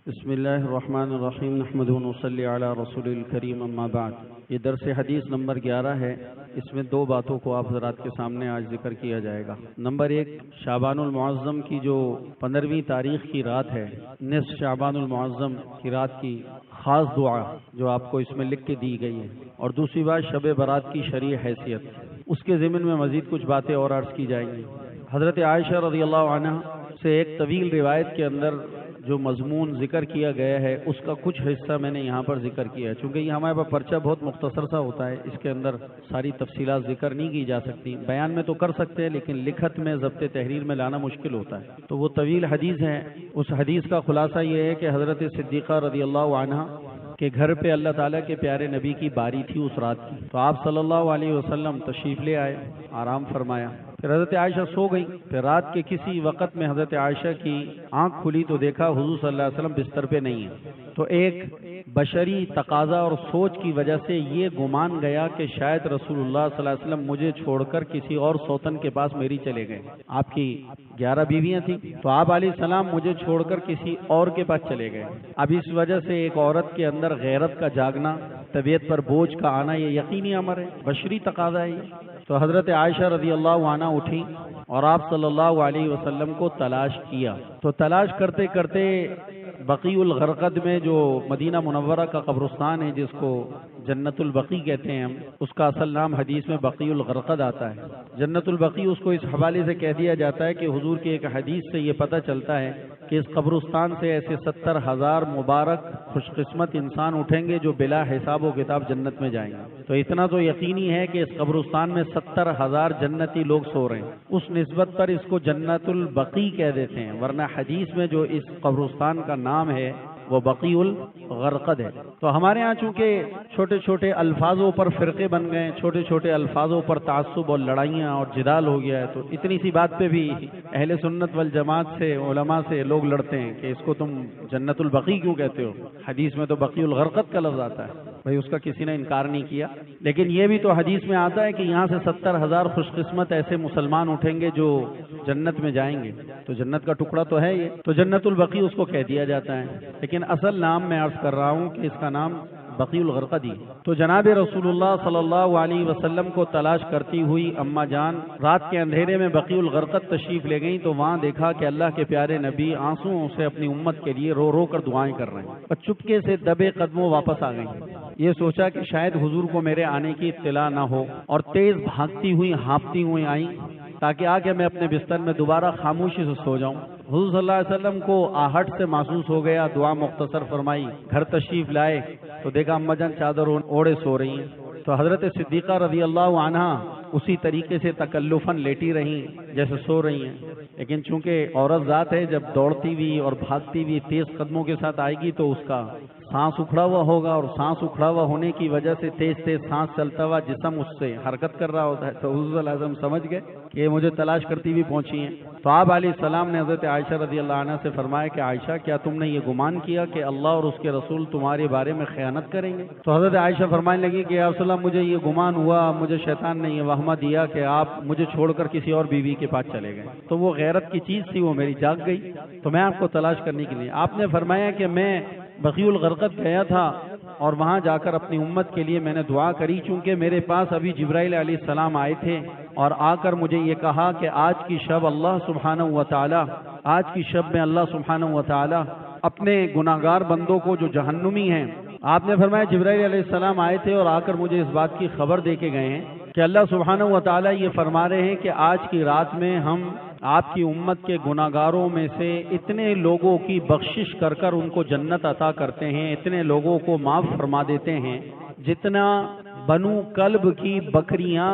بسم اللہ الرحمن الرحیم نحمد و نصلی علی رسول الکریم اما بعد۔ یہ درس حدیث نمبر 11 ہے۔ اس میں دو باتوں کو آپ حضرات کے سامنے آج ذکر کیا جائے گا۔ نمبر 1، شعبان المعظم کی جو 15ویں تاریخ کی رات ہے، نصف شعبان المعظم کی رات کی خاص دعا جو آپ کو اس میں لکھ کے دی گئی ہے، اور دوسری بات شب برات کی شرعی حیثیت، اس کے ضمن میں مزید کچھ باتیں اور عرض کی جائیں گی۔ حضرت عائشہ رضی اللہ عنہ سے ایک طویل روایت کے اندر جو مضمون ذکر کیا گیا ہے، اس کا کچھ حصہ میں نے یہاں پر ذکر کیا ہے۔ چونکہ یہ ہمارے پاس پرچہ بہت مختصر سا ہوتا ہے، اس کے اندر ساری تفصیلات ذکر نہیں کی جا سکتی۔ بیان میں تو کر سکتے ہیں، لیکن لکھت میں ضبط تحریر میں لانا مشکل ہوتا ہے، تو وہ طویل حدیث ہے۔ اس حدیث کا خلاصہ یہ ہے کہ حضرت صدیقہ رضی اللہ عنہ کہ گھر پہ اللہ تعالیٰ کے پیارے نبی کی باری تھی اس رات کی، تو آپ صلی اللہ علیہ وسلم تشریف لے آئے، آرام فرمایا۔ پھر حضرت عائشہ سو گئی۔ پھر رات کے کسی وقت میں حضرت عائشہ کی آنکھ کھلی تو دیکھا حضور صلی اللہ علیہ وسلم بستر پہ نہیں ہے۔ تو ایک بشری تقاضا اور سوچ کی وجہ سے یہ گمان گیا کہ شاید رسول اللہ صلی اللہ علیہ وسلم مجھے چھوڑ کر کسی اور سوتن کے پاس میری چلے گئے۔ آپ کی 11 بیویاں تھیں، تو آپ علیہ السلام مجھے چھوڑ کر کسی اور کے پاس چلے گئے۔ اب اس وجہ سے ایک عورت کے اندر غیرت کا جاگنا، طبیعت پر بوجھ کا آنا، یہ یقینی امر ہے، بشری تقاضا ہے۔ تو حضرت عائشہ رضی اللہ عنہ اٹھی اور آپ صلی اللہ علیہ وسلم کو تلاش کیا۔ تو تلاش کرتے کرتے بقیع الغرقد میں جو مدینہ منورہ کا قبرستان ہے، جس کو جنت البقیع کہتے ہیں ہم، اس کا اصل نام حدیث میں بقیع الغرقد آتا ہے۔ جنت البقیع اس کو اس حوالے سے کہہ دیا جاتا ہے کہ حضور کی ایک حدیث سے یہ پتہ چلتا ہے کہ اس قبرستان سے ایسے 70,000 مبارک خوش قسمت انسان اٹھیں گے جو بلا حساب و کتاب جنت میں جائیں گے۔ تو اتنا تو یقینی ہے کہ اس قبرستان میں 70,000 جنتی لوگ سو رہے ہیں، اس نسبت پر اس کو جنت البقیع کہہ دیتے ہیں، ورنہ حدیث میں جو اس قبرستان کا نام ہے وہ بقیع الغرقد ہے۔ تو ہمارے ہاں چونکہ چھوٹے چھوٹے الفاظوں پر فرقے بن گئے، چھوٹے چھوٹے الفاظوں پر تعصب اور لڑائیاں اور جدال ہو گیا ہے، تو اتنی سی بات پہ بھی اہل سنت والجماعت سے، علماء سے لوگ لڑتے ہیں کہ اس کو تم جنت البقیع کیوں کہتے ہو؟ حدیث میں تو بقیع الغرقد کا لفظ آتا ہے۔ بھائی اس کا کسی نے انکار نہیں کیا، لیکن یہ بھی تو حدیث میں آتا ہے کہ یہاں سے 70,000 خوش قسمت ایسے مسلمان اٹھیں گے جو جنت میں جائیں گے۔ تو جنت کا ٹکڑا تو ہے یہ، تو جنت البقیع اس کو کہہ دیا جاتا ہے، لیکن اصل نام میں عرض کر رہا ہوں کہ اس کا نام بقیع الغرقد ہی۔ تو جناب رسول اللہ صلی اللہ علیہ وسلم کو تلاش کرتی ہوئی اما جان رات کے اندھیرے میں بقیع الغرقد تشریف لے گئیں، تو وہاں دیکھا کہ اللہ کے پیارے نبی آنسوؤں سے اپنی امت کے لیے رو رو کر دعائیں کر رہے ہیں، اور چپکے سے دبے قدموں واپس آ گئیں۔ یہ سوچا کہ شاید حضور کو میرے آنے کی اطلاع نہ ہو، اور تیز بھاگتی ہوئی ہانپتی ہوئی آئیں تاکہ آ کے میں اپنے بستر میں دوبارہ خاموشی سے سو جاؤں۔ حضور صلی اللہ علیہ وسلم کو آہٹ سے محسوس ہو گیا، دعا مختصر فرمائی، گھر تشریف لائے تو دیکھا اما جان چادر اوڑے سو رہی ہیں۔ تو حضرت صدیقہ رضی اللہ عنہ اسی طریقے سے تکلفاً لیٹی رہیں جیسے سو رہی ہیں، لیکن چونکہ عورت ذات ہے، جب دوڑتی ہوئی اور بھاگتی ہوئی تیز قدموں کے ساتھ آئے گی تو اس کا سانس اکھڑا ہوا ہوگا، اور سانس اکھڑا ہوا ہونے کی وجہ سے تیز تیز سانس چلتا ہوا جسم اس سے حرکت کر رہا ہوتا ہے۔ تو حضور صلی اللہ علیہ وسلم سمجھ گئے کہ یہ مجھے تلاش کرتی ہوئی پہنچی ہیں۔ تو آپ علیہ السلام نے حضرت عائشہ رضی اللہ عنہ سے فرمایا کہ عائشہ، کیا تم نے یہ گمان کیا کہ اللہ اور اس کے رسول تمہارے بارے میں خیانت کریں گے؟ تو حضرت عائشہ فرمانے لگی کہ یا رسول اللہ، مجھے یہ گمان ہوا، مجھے شیطان نے یہ وہمہ دیا کہ آپ مجھے چھوڑ کر کسی اور بیوی کے پاس چلے گئے، تو وہ غیرت کی چیز تھی، وہ میری جاگ گئی، تو میں آپ کو تلاش کرنے کے لیے۔ آپ نے فرمایا کہ میں بقیع الغرقد گیا تھا اور وہاں جا کر اپنی امت کے لیے میں نے دعا کری، چونکہ میرے پاس ابھی جبرائیل علیہ السلام آئے تھے اور آ کر مجھے یہ کہا کہ آج کی شب اللہ سبحانہ و تعالی، آج کی شب میں اللہ سبحانہ و تعالی اپنے گناہگار بندوں کو جو جہنمی ہیں، آپ نے فرمایا جبرائیل علیہ السلام آئے تھے اور آ کر مجھے اس بات کی خبر دے کے گئے ہیں کہ اللہ سبحانہ و تعالی یہ فرما رہے ہیں کہ آج کی رات میں ہم آپ کی امت کے گناہگاروں میں سے اتنے لوگوں کی بخشش کر کر ان کو جنت عطا کرتے ہیں، اتنے لوگوں کو معاف فرما دیتے ہیں جتنا بنو کلب کی بکریاں،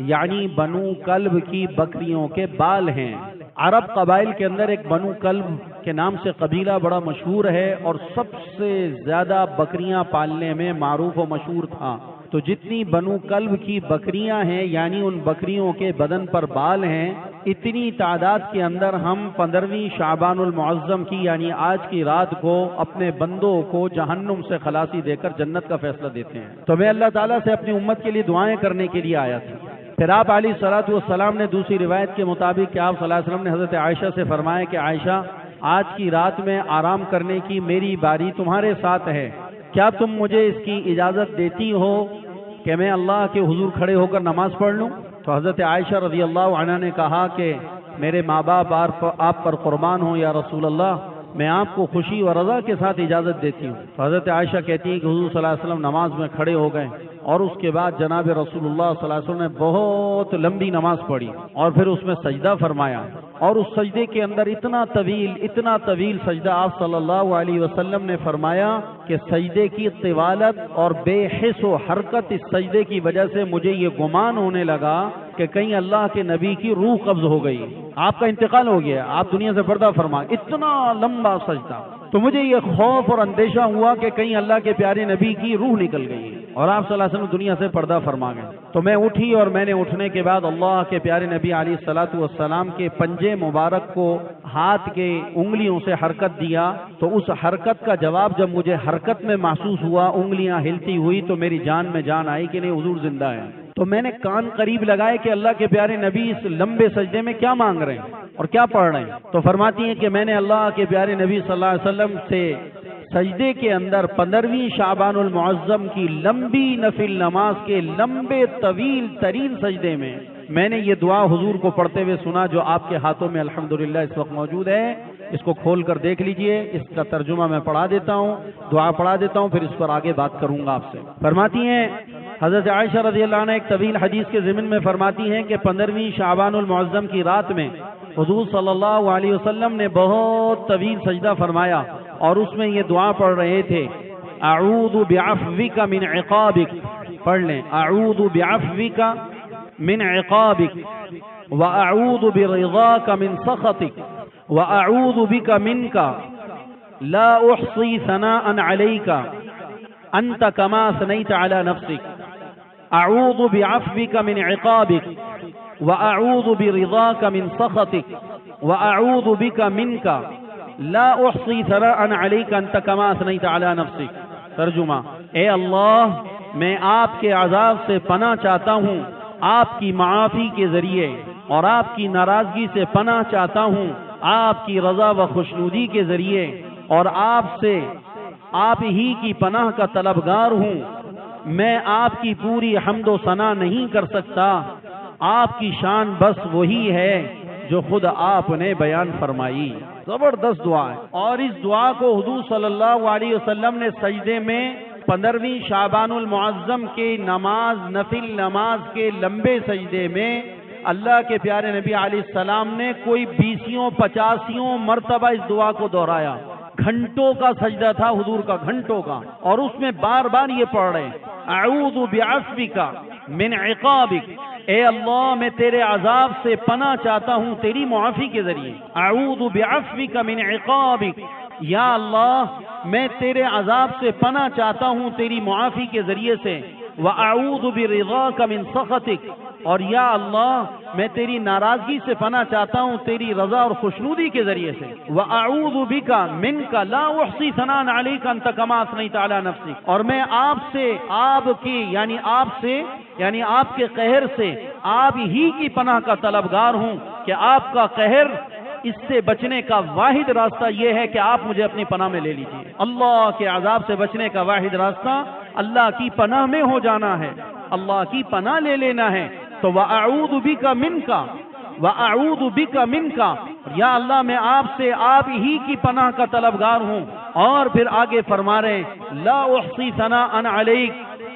یعنی بنو کلب کی بکریوں کے بال ہیں۔ عرب قبائل کے اندر ایک بنو کلب کے نام سے قبیلہ بڑا مشہور ہے اور سب سے زیادہ بکریاں پالنے میں معروف و مشہور تھا۔ تو جتنی بنو کلب کی بکریاں ہیں، یعنی ان بکریوں کے بدن پر بال ہیں، اتنی تعداد کے اندر ہم 15ویں شعبان المعظم کی یعنی آج کی رات کو اپنے بندوں کو جہنم سے خلاصی دے کر جنت کا فیصلہ دیتے ہیں۔ تو میں اللہ تعالیٰ سے اپنی امت کے لیے دعائیں کرنے کے لیے آیا تھا۔ پھر آپ علیہ الصلوۃ والسلام نے دوسری روایت کے مطابق کہ آپ صلی اللہ علیہ وسلم نے حضرت عائشہ سے فرمایا کہ عائشہ، آج کی رات میں آرام کرنے کی میری باری تمہارے ساتھ ہے، کیا تم مجھے اس کی اجازت دیتی ہو کہ میں اللہ کے حضور کھڑے ہو کر نماز پڑھ لوں؟ تو حضرت عائشہ رضی اللہ عنہا نے کہا کہ میرے ماں باپ آپ پر قربان ہوں یا رسول اللہ، میں آپ کو خوشی و رضا کے ساتھ اجازت دیتی ہوں۔ تو حضرت عائشہ کہتی ہیں کہ حضور صلی اللہ علیہ وسلم نماز میں کھڑے ہو گئے اور اس کے بعد جناب رسول اللہ صلی اللہ علیہ وسلم نے بہت لمبی نماز پڑھی اور پھر اس میں سجدہ فرمایا، اور اس سجدے کے اندر اتنا طویل سجدہ آپ صلی اللہ علیہ وسلم نے فرمایا کہ سجدے کی طوالت اور بے حس و حرکت اس سجدے کی وجہ سے مجھے یہ گمان ہونے لگا کہ کہیں اللہ کے نبی کی روح قبض ہو گئی، آپ کا انتقال ہو گیا، آپ دنیا سے پردہ فرما، اتنا لمبا سجدہ۔ تو مجھے یہ خوف اور اندیشہ ہوا کہ کہیں اللہ کے پیارے نبی کی روح نکل گئی اور آپ صلی اللہ علیہ وسلم دنیا سے پردہ فرما گئے۔ تو میں اٹھی اور میں نے اٹھنے کے بعد اللہ کے پیارے نبی علیہ الصلوۃ والسلام کے پنجے مبارک کو ہاتھ کے انگلیوں سے حرکت دیا، تو اس حرکت کا جواب جب مجھے حرکت میں محسوس ہوا، انگلیاں ہلتی ہوئی، تو میری جان میں جان آئی کہ نہیں حضور زندہ ہے۔ تو میں نے کان قریب لگائے کہ اللہ کے پیارے نبی اس لمبے سجدے میں کیا مانگ رہے ہیں اور کیا پڑھ رہے ہیں۔ تو فرماتی ہیں کہ میں نے اللہ کے پیارے نبی صلی اللہ علیہ وسلم سے سجدے کے اندر 15ویں شعبان المعظم کی لمبی نفل نماز کے لمبے طویل ترین سجدے میں نے یہ دعا حضور کو پڑھتے ہوئے سنا، جو آپ کے ہاتھوں میں الحمدللہ اس وقت موجود ہے۔ اس کو کھول کر دیکھ لیجئے، اس کا ترجمہ میں پڑھا دیتا ہوں، دعا پڑھا دیتا ہوں، پھر اس پر آگے بات کروں گا آپ سے۔ فرماتی ہیں حضرت عائشہ رضی اللہ عنہ ایک طویل حدیث کے ضمن میں فرماتی ہیں کہ 15ویں شعبان المعظم کی رات میں حضور صلی اللہ علیہ وسلم نے بہت طویل سجدہ فرمایا اور اس میں یہ دعا پڑھ رہے تھے، اعوذ بعفوک من عقابک، پڑھ لیں، اعوذ بعفوک من عقابک واعوذ برضاک من سخطک واعوذ بک منک لا احصی ثناء علیک انت کما ثنیت علی نفسک، اعوذ بعفوک من عقابک واعوذ برضاک من سخطک واعوذ بک منک لا احصی ثناء علیک انت کما ثنیت علی نفسک۔ ترجمہ، اے اللہ میں آپ کے عذاب سے پناہ چاہتا ہوں آپ کی معافی کے ذریعے، اور آپ کی ناراضگی سے پناہ چاہتا ہوں آپ کی رضا و خوشنودی کے ذریعے، اور آپ ہی کی پناہ کا طلبگار ہوں۔ میں آپ کی پوری حمد و ثنا نہیں کر سکتا، آپ کی شان بس وہی ہے جو خود آپ نے بیان فرمائی۔ زبردست دعا ہے، اور اس دعا کو حضور صلی اللہ علیہ وسلم نے سجدے میں 15ویں شعبان المعظم کے نماز، نفل نماز کے لمبے سجدے میں اللہ کے پیارے نبی علیہ السلام نے کوئی 20-50 مرتبہ اس دعا کو دہرایا۔ گھنٹوں کا سجدہ تھا حضور کا، گھنٹوں کا، اور اس میں بار بار یہ پڑھ رہے اعوذ بعفوک من عقابک، اے اللہ میں تیرے عذاب سے پناہ چاہتا ہوں تیری معافی کے ذریعے، اعوذ بعفوک من عقابک، یا اللہ میں تیرے عذاب سے پناہ چاہتا ہوں تیری معافی کے ذریعے سے، وَأَعُوذُ بِرِضَاكَ مِن سَخَطِكَ، اور یا اللہ میں تیری ناراضگی سے پناہ چاہتا ہوں تیری رضا اور خوشنودی کے ذریعے سے، وَأَعُوذُ بِكَ مِنْكَ لَا أُحْصِي ثَنَاءً عَلَيْكَ أَنْتَ كَمَا أَثْنَيْتَ عَلَى نَفْسِكَ، اور میں آپ کے قہر سے، آپ ہی کی پناہ کا طلبگار ہوں کہ آپ کا قہر، اس سے بچنے کا واحد راستہ یہ ہے کہ آپ مجھے اپنی پناہ میں لے لیجئے۔ اللہ کے عذاب سے بچنے کا واحد راستہ اللہ کی پناہ میں ہو جانا ہے، اللہ کی پناہ لے لینا ہے۔ تو وَأَعُوذُ بِكَ مِنْكَ وَأَعُوذُ بِكَ مِنْكَ، یا اللہ میں آپ سے، آپ ہی کی پناہ کا طلبگار ہوں۔ اور پھر آگے فرما رہے لا احصی ثناء علیک،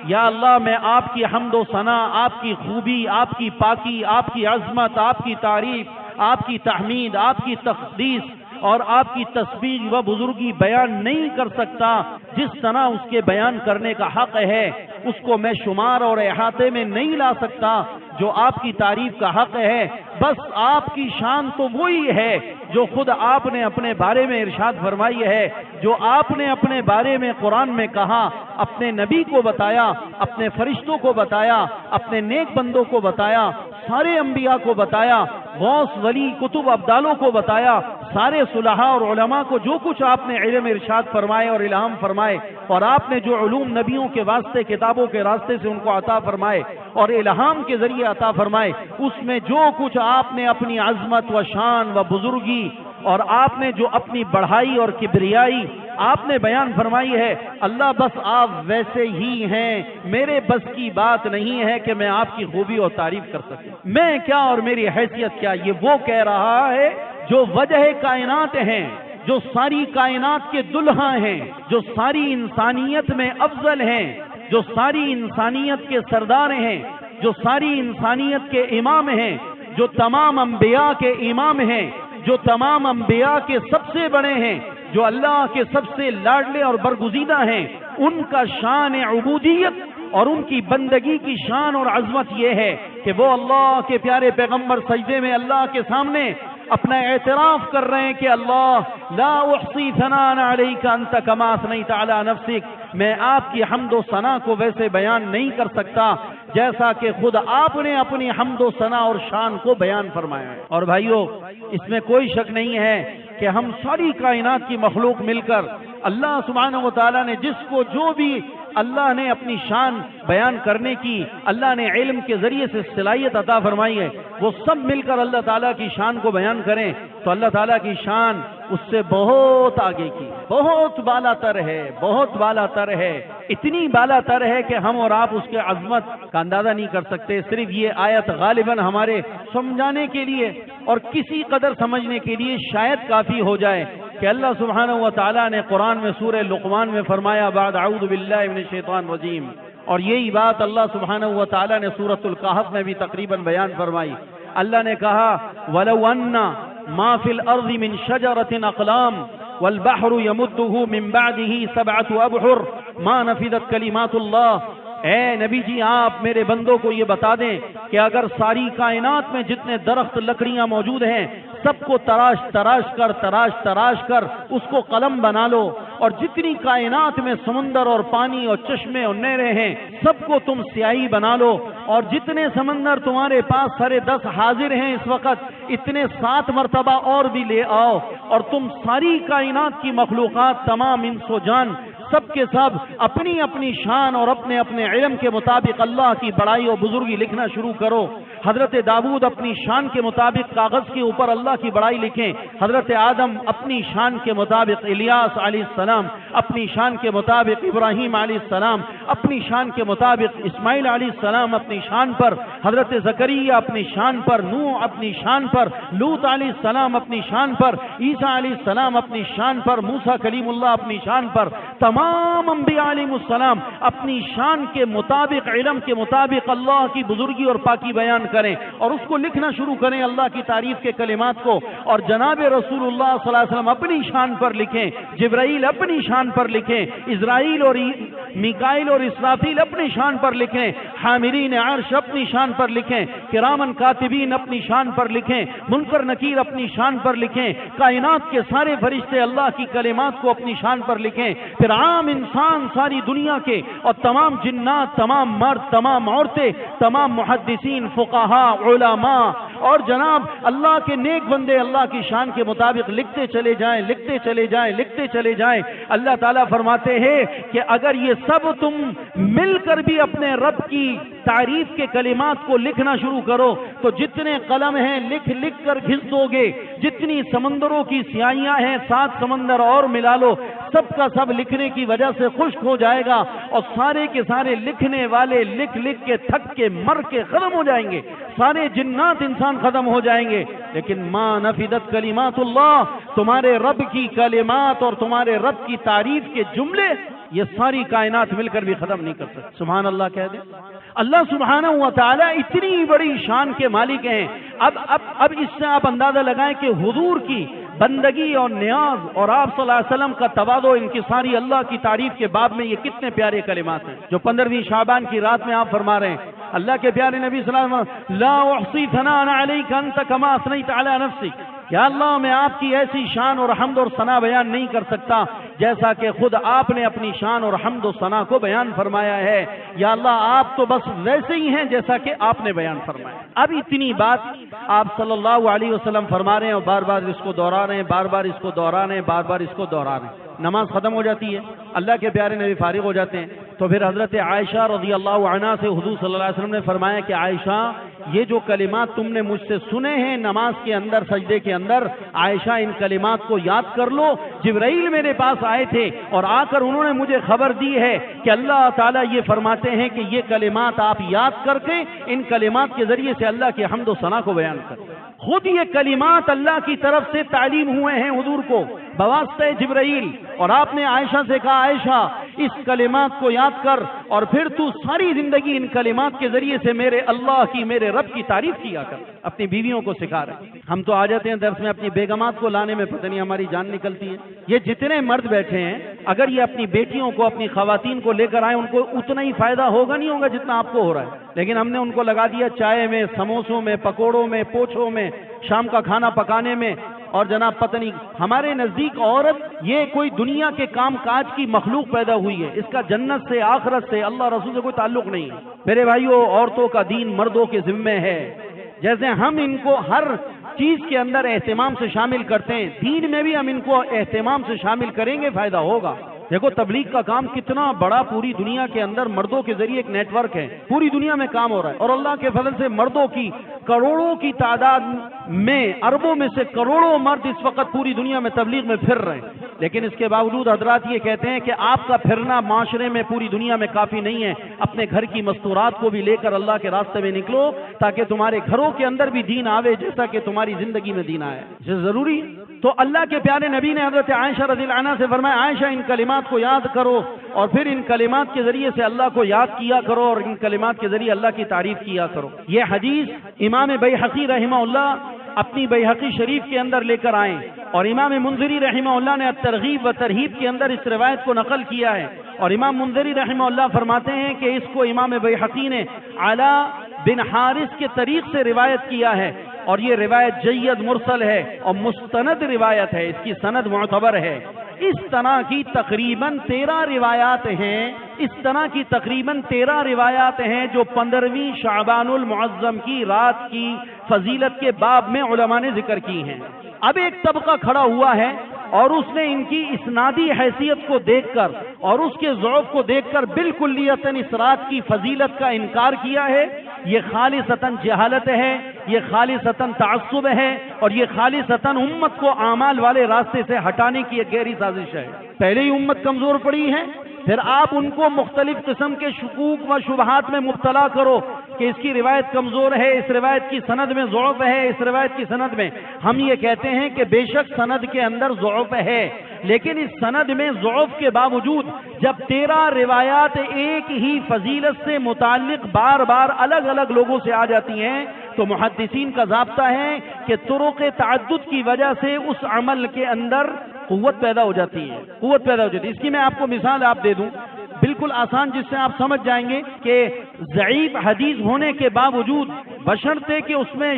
یا اللہ میں آپ کی حمد و ثنا، آپ کی خوبی، آپ کی پاکی، آپ کی عظمت، آپ کی تعریف، آپ کی تحمید، آپ کی تقدیس اور آپ کی تسبیح و بزرگی بیان نہیں کر سکتا جس طرح اس کے بیان کرنے کا حق ہے، اس کو میں شمار اور احاطے میں نہیں لا سکتا جو آپ کی تعریف کا حق ہے۔ بس آپ کی شان تو وہی ہے جو خود آپ نے اپنے بارے میں ارشاد فرمائی ہے، جو آپ نے اپنے بارے میں قرآن میں کہا، اپنے نبی کو بتایا، اپنے فرشتوں کو بتایا، اپنے نیک بندوں کو بتایا، سارے انبیاء کو بتایا، غوث ولی کتب ابدالوں کو بتایا، سارے صلحاء اور علماء کو جو کچھ آپ نے علم ارشاد فرمائے اور الہام فرمائے، اور آپ نے جو علوم نبیوں کے واسطے، کتابوں کے راستے سے ان کو عطا فرمائے اور الہام کے ذریعے عطا فرمائے، اس میں جو کچھ آپ نے اپنی عظمت و شان و بزرگی اور آپ نے جو اپنی بڑھائی اور کبریائی آپ نے بیان فرمائی ہے، اللہ بس آپ ویسے ہی ہیں، میرے بس کی بات نہیں ہے کہ میں آپ کی خوبی اور تعریف کر سکوں، میں کیا اور میری حیثیت کیا۔ یہ وہ کہہ رہا ہے جو وجہ کائنات ہیں، جو ساری کائنات کے دلہا ہیں، جو ساری انسانیت میں افضل ہیں، جو ساری انسانیت کے سردار ہیں، جو ساری انسانیت کے امام ہیں، جو تمام انبیاء کے امام ہیں، جو تمام انبیاء کے سب سے بڑے ہیں، جو اللہ کے سب سے لاڈلے اور برگزیدہ ہیں، ان کا شان عبودیت اور ان کی بندگی کی شان اور عظمت یہ ہے کہ وہ اللہ کے پیارے پیغمبر سجدے میں اللہ کے سامنے اپنا اعتراف کر رہے ہیں کہ اللہ لا احصی ثناء علیک انت کما اثنیت علی نفسک، میں آپ کی حمد و ثنا کو ویسے بیان نہیں کر سکتا جیسا کہ خود آپ نے اپنی حمد و ثنا اور شان کو بیان فرمایا ہے۔ اور بھائیو، اس میں کوئی شک نہیں ہے کہ ہم ساری کائنات کی مخلوق مل کر اللہ سبحانہ و تعالیٰ نے جس کو جو بھی اللہ نے اپنی شان بیان کرنے کی اللہ نے علم کے ذریعے سے صلاحیت عطا فرمائی ہے، وہ سب مل کر اللہ تعالیٰ کی شان کو بیان کریں تو اللہ تعالیٰ کی شان اس سے بہت آگے کی، بہت بالا تر ہے، بہت بالا تر ہے، اتنی بالا تر ہے کہ ہم اور آپ اس کے عظمت کا اندازہ نہیں کر سکتے۔ صرف یہ آیت غالباً ہمارے سمجھانے کے لیے اور کسی قدر سمجھنے کے لیے شاید کافی ہو جائے کہ اللہ سبحانہ و تعالیٰ نے قرآن میں سورہ لقمان میں فرمایا بعد اعوذ باللہ من الشیطان الرجیم، اور یہی بات اللہ سبحانہ و تعالیٰ نے سورۃ الکہف میں بھی تقریباً بیان فرمائی۔ اللہ نے کہا وَلَوْ أَنَّ مَا فِي الْأَرْضِ مِنْ شَجَرَةٍ أَقْلَامٍ وَالْبَحْرُ يَمُدُّهُ مِنْ بَعْدِهِ سَبْعَةُ أَبْحُرٍ مَا نَفِدَتْ كَلِمَاتُ اللَّهِ۔ اے نبی جی، آپ میرے بندوں کو یہ بتا دیں کہ اگر ساری کائنات میں جتنے درخت لکڑیاں موجود ہیں سب کو تراش کر اس کو قلم بنا لو، اور جتنی کائنات میں سمندر اور پانی اور چشمے اور نہریں ہیں سب کو تم سیاہی بنا لو، اور جتنے سمندر تمہارے پاس سرے 10 حاضر ہیں اس وقت اتنے 7 مرتبہ اور بھی لے آؤ، اور تم ساری کائنات کی مخلوقات تمام انس و جان سب کے سب اپنی اپنی شان اور اپنے اپنے علم کے مطابق اللہ کی بڑائی اور بزرگی لکھنا شروع کرو۔ حضرت داؤد اپنی شان کے مطابق کاغذ کے اوپر اللہ کی بڑائی لکھیں، حضرت آدم اپنی شان کے مطابق، الیاس علیہ السلام اپنی شان کے مطابق، ابراہیم علیہ السلام اپنی شان کے مطابق، اسماعیل علیہ السلام اپنی شان پر، حضرت زکریا اپنی شان پر، نوح اپنی شان پر، لوط علیہ السلام اپنی شان پر، عیسیٰ علیہ السلام اپنی شان پر، موسیٰ کلیم اللہ اپنی شان پر، تمام انبیاء علیہ السلام اپنی شان کے مطابق، علم کے مطابق اللہ کی بزرگی اور پاکی بیان کریں اور اس کو لکھنا شروع کریں، اللہ کی تعریف کے کلمات کو، اور جناب رسول اللہ صلی اللہ علیہ وسلم اپنی شان پر لکھیں، جبرائیل اپنی شان پر لکھیں، اسرائیل اور میکائیل اور اسرافیل اپنی شان پر لکھیں، حاملین عرش اپنی شان پر لکھیں، کرامن کاتبین اپنی شان پر لکھیں، منکر نکیر اپنی شان پر لکھیں، کائنات کے سارے فرشتے اللہ کی کلمات کو اپنی شان پر لکھیں، پھر عام انسان ساری دنیا کے اور تمام جنات، تمام مرد، تمام عورتیں، تمام محدثین، فقہاء، علماء اور جناب اللہ کے نیک بندے اللہ کی شان کے مطابق لکھتے چلے جائیں، لکھتے چلے جائیں، لکھتے چلے جائیں۔ اللہ تعالیٰ فرماتے ہیں کہ اگر یہ سب تم مل کر بھی اپنے رب کی تعریف کے کلمات کو لکھنا شروع کرو تو جتنے قلم ہیں لکھ لکھ کر گھس دو گے، جتنی سمندروں کی سیاہیاں ہیں 7 سمندر اور ملا لو، سب کا سب لکھنے کی وجہ سے خشک ہو جائے گا، اور سارے کے سارے لکھنے والے لکھ لکھ کے تھک کے مر کے ختم ہو جائیں گے، سارے جنات انسان ختم ہو جائیں گے، لیکن ما نفدت کلمات اللہ، تمہارے رب کی کلمات اور تمہارے رب کی تعریف کے جملے یہ ساری کائنات مل کر بھی ختم نہیں کر سکتے۔ سبحان اللہ کہہ دیں۔ اللہ سبحانہ و تعالیٰ اتنی بڑی شان کے مالک ہیں۔ اب اس سے آپ اندازہ لگائیں کہ حضور کی بندگی اور نیاز اور آپ صلی اللہ علیہ وسلم کا تواضع انکساری اللہ کی تعریف کے باب میں یہ کتنے پیارے کلمات ہیں جو 15ویں شعبان کی رات میں آپ فرما رہے ہیں۔ اللہ کے پیارے نبی صلی اللہ علیہ وسلم لا احصی ثناء علیک انت کما اثنیت علی نفسک، یا اللہ میں آپ کی ایسی شان اور حمد اور ثنا بیان نہیں کر سکتا جیسا کہ خود آپ نے اپنی شان اور حمد و ثنا کو بیان فرمایا ہے۔ یا اللہ آپ تو بس ویسے ہی ہیں جیسا کہ آپ نے بیان فرمایا۔ اب اتنی بات آپ صلی اللہ علیہ وسلم فرما رہے ہیں اور بار بار اس کو دوہرا رہے ہیں، بار بار اس کو دوہرا رہے ہیں، بار بار اس کو دوہرا رہے ہیں۔ نماز ختم ہو جاتی ہے، اللہ کے پیارے نبی فارغ ہو جاتے ہیں، تو پھر حضرت عائشہ رضی اللہ عنہا سے حضور صلی اللہ علیہ وسلم نے فرمایا کہ عائشہ یہ جو کلمات تم نے مجھ سے سنے ہیں نماز کے اندر سجدے کے اندر، عائشہ ان کلمات کو یاد کر لو۔ جبرائیل میرے پاس آئے تھے اور آ کر انہوں نے مجھے خبر دی ہے کہ اللہ تعالیٰ یہ فرماتے ہیں کہ یہ کلمات آپ یاد کر کے ان کلمات کے ذریعے سے اللہ کے حمد و ثنا کو بیان کریں۔ خود یہ کلمات اللہ کی طرف سے تعلیم ہوئے ہیں حضور کو بواسطہ جبرائیل، اور آپ نے عائشہ سے کہا عائشہ اس کلمات کو یاد کر اور پھر تو ساری زندگی ان کلمات کے ذریعے سے میرے اللہ کی، میرے رب کی تعریف کیا کر۔ اپنی بیویوں کو سکھا رہے ہیں۔ ہم تو آ جاتے ہیں درس میں، اپنی بیگمات کو لانے میں پتہ نہیں ہماری جان نکلتی ہے۔ یہ جتنے مرد بیٹھے ہیں اگر یہ اپنی بیٹیوں کو، اپنی خواتین کو لے کر آئیں ان کو اتنا ہی فائدہ ہوگا نہیں ہوگا جتنا آپ کو ہو رہا ہے، لیکن ہم نے ان کو لگا دیا چائے میں، سموسوں میں، پکوڑوں میں، پوچھوں میں، شام کا کھانا پکانے میں، اور جناب پتہ نہیں ہمارے نزدیک عورت یہ کوئی دنیا کے کام کاج کی مخلوق پیدا ہوئی ہے، اس کا جنت سے، آخرت سے، اللہ رسول سے کوئی تعلق نہیں ہے۔ میرے بھائیو، عورتوں کا دین مردوں کے ذمے ہے۔ جیسے ہم ان کو ہر چیز کے اندر اہتمام سے شامل کرتے ہیں، دین میں بھی ہم ان کو اہتمام سے شامل کریں گے، فائدہ ہوگا۔ دیکھو تبلیغ کا کام کتنا بڑا پوری دنیا کے اندر مردوں کے ذریعے ایک نیٹ ورک ہے، پوری دنیا میں کام ہو رہا ہے، اور اللہ کے فضل سے مردوں کی کروڑوں کی تعداد میں، اربوں میں سے کروڑوں مرد اس وقت پوری دنیا میں تبلیغ میں پھر رہے ہیں۔ لیکن اس کے باوجود حضرات یہ کہتے ہیں کہ آپ کا پھرنا معاشرے میں پوری دنیا میں کافی نہیں ہے، اپنے گھر کی مستورات کو بھی لے کر اللہ کے راستے میں نکلو تاکہ تمہارے گھروں کے اندر بھی دین آوے جیسا کہ تمہاری زندگی میں دین آئے۔ یہ ضروری۔ تو اللہ کے پیارے نبی نے حضرت عائشہ رضی اللہ عنہا سے فرمایا عائشہ ان کلمات کو یاد کرو اور پھر ان کلمات کے ذریعے سے اللہ کو یاد کیا کرو اور ان کلمات کے ذریعے اللہ کی تعریف کیا کرو۔ یہ حدیث امام بیہقی رحمہ اللہ اپنی بیہقی شریف کے اندر لے کر آئیں، اور امام منذری رحمہ اللہ نے الترغیب و ترہیب کے اندر اس روایت کو نقل کیا ہے، اور امام منذری رحمہ اللہ فرماتے ہیں کہ اس کو امام بیہقی نے علا بن حارث کے طریق سے روایت کیا ہے، اور یہ روایت جید مرسل ہے اور مستند روایت ہے، اس کی سند معتبر ہے۔ اس طرح کی تقریباً 13 روایات ہیں، اس طرح کی تقریباً 13 روایات ہیں جو 15ویں شعبان المعظم کی رات کی فضیلت کے باب میں علماء نے ذکر کی ہیں۔ اب ایک طبقہ کھڑا ہوا ہے اور اس نے ان کی اسنادی حیثیت کو دیکھ کر اور اس کے ضعف کو دیکھ کر بالکلیتاً اس رات کی فضیلت کا انکار کیا ہے۔ یہ خالصتاً جہالت ہے، یہ خالصتاً تعصب ہے، اور یہ خالصتاً امت کو اعمال والے راستے سے ہٹانے کی ایک گہری سازش ہے۔ پہلے ہی امت کمزور پڑی ہے، پھر آپ ان کو مختلف قسم کے شکوک و شبہات میں مبتلا کرو کہ اس کی روایت کمزور ہے، اس روایت کی سند میں ضعف ہے، اس روایت کی سند میں۔ ہم یہ کہتے ہیں کہ بے شک سند کے اندر ضعف ہے، لیکن اس سند میں ضعف کے باوجود جب 13 روایات ایک ہی فضیلت سے متعلق بار بار الگ الگ لوگوں سے آ جاتی ہیں تو محدثین کا ضابطہ ہے کہ طرق تعدد کی وجہ سے اس عمل کے اندر قوت پیدا ہو جاتی ہے، قوت پیدا ہو جاتی ہے۔ اس کی میں آپ کو مثال دے دوں بالکل آسان، جس سے آپ سمجھ جائیں گے کہ ضعیف حدیث ہونے کے باوجود بشرطے کہ اس میں